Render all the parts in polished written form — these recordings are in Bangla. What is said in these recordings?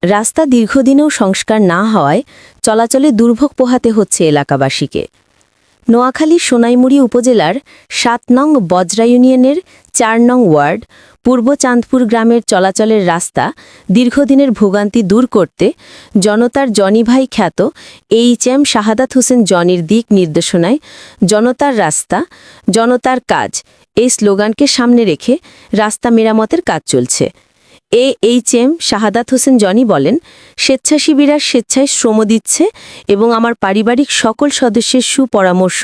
রাস্তা দীর্ঘদিনেও সংস্কার না হওয়ায় চলাচলে দুর্ভোগ পোহাতে হচ্ছে এলাকাবাসীকে। নোয়াখালীর সোনাইমুড়ি উপজেলার ৭ নং বজরা ইউনিয়নের ৪ নং ওয়ার্ড পূর্ব চাঁদপুর গ্রামের চলাচলের রাস্তা দীর্ঘদিনের ভোগান্তি দূর করতে জনতার জনি ভাই খ্যাত এইচ.এম. শাহাদাত হোসেন জনির দিক নির্দেশনায় জনতার রাস্তা জনতার কাজ এই স্লোগানকে সামনে রেখে রাস্তা মেরামতের কাজ চলছে। এইচ.এম. শাহাদাত হোসেন জনি বলেন, স্বেচ্ছাসেবীরা স্বেচ্ছায় শ্রম দিচ্ছে এবং আমার পারিবারিক সকল সদস্যের সুপরামর্শ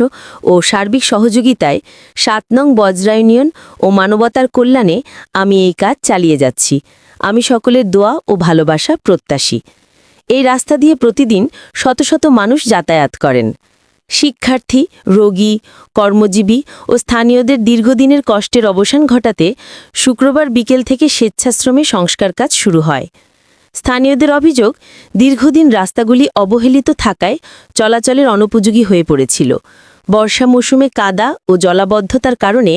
ও সার্বিক সহযোগিতায় ৭ নং বজরা ইউনিয়ন ও মানবতার কল্যাণে আমি এই কাজ চালিয়ে যাচ্ছি। আমি সকলের দোয়া ও ভালোবাসা প্রত্যাশী। এই রাস্তা দিয়ে প্রতিদিন শত শত মানুষ যাতায়াত করেন। শিক্ষার্থী, রোগী, কর্মজীবী ও স্থানীয়দের দীর্ঘদিনের কষ্টের অবসান ঘটাতে শুক্রবার বিকেল থেকে স্বেচ্ছাশ্রমে সংস্কার কাজ শুরু হয়। স্থানীয়দের অভিযোগ, দীর্ঘদিন রাস্তাগুলি অবহেলিত থাকায় চলাচলের অনুপযোগী হয়ে পড়েছিল। বর্ষা মৌসুমে কাদা ও জলাবদ্ধতার কারণে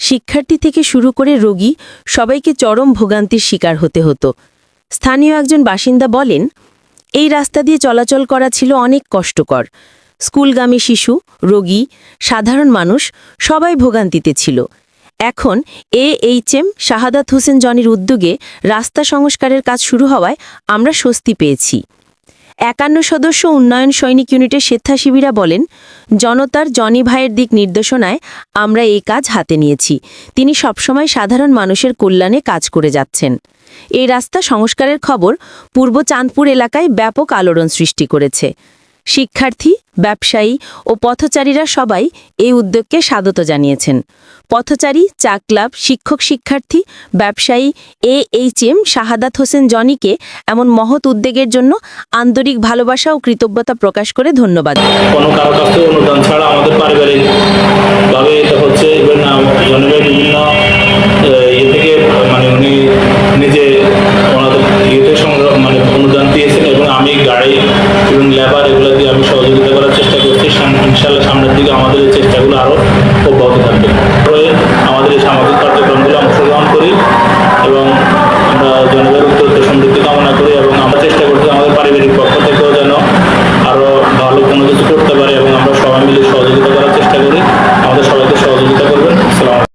শিক্ষার্থী থেকে শুরু করে রোগী সবাইকে চরম ভোগান্তির শিকার হতে হতো। স্থানীয় একজন বাসিন্দা বলেন, এই রাস্তা দিয়ে চলাচল করা ছিল অনেক কষ্টকর। স্কুলগামী শিশু, রোগী, সাধারণ মানুষ সবাই ভোগান্তিতে ছিল। এখন এইচ.এম. শাহাদাত হোসেন জনির উদ্যোগে রাস্তা সংস্কারের কাজ শুরু হওয়ায় আমরা স্বস্তি পেয়েছি। ৫১ সদস্য উন্নয়ন সৈনিক ইউনিটের স্বেচ্ছাসেবীরা বলেন, জনতার জনি ভাইয়ের দিক নির্দেশনায় আমরা এই কাজ হাতে নিয়েছি। তিনি সবসময় সাধারণ মানুষের কল্যাণে কাজ করে যাচ্ছেন। এই রাস্তা সংস্কারের খবর পূর্ব চাঁদপুর এলাকায় ব্যাপক আলোড়ন সৃষ্টি করেছে। শিক্ষার্থী, ব্যবসায়ী ও পথচারীরা সবাই এই উদ্যোগকে স্বাগত জানিয়েছেন। পথচারী, চা ক্লাব, শিক্ষক, শিক্ষার্থী, ব্যবসায়ী এইচ.এম. শাহাদাত হোসেন জনিকে এমন মহৎ উদ্যোগের জন্য আন্তরিক ভালোবাসা ও কৃতজ্ঞতা প্রকাশ করে ধন্যবাদ। কোনো কারো কাছ থেকে অনুদান ছাড়া আমাদের পারিবারিকভাবে এটা হচ্ছে জনগণের বিভিন্ন ইয়ে থেকে উনি নিজে ওনাদের ইয়েতে অনুদান দিয়েছেন এবং আমি গাড়ি এবং লেবার এগুলো দিয়ে আমি সহযোগিতা করার চেষ্টা করছি। ইনশাআল্লাহ সামনের দিকে আমাদের এই চেষ্টাগুলো আরও অব্যাহত থাকবে। আমাদের এই সামাজিক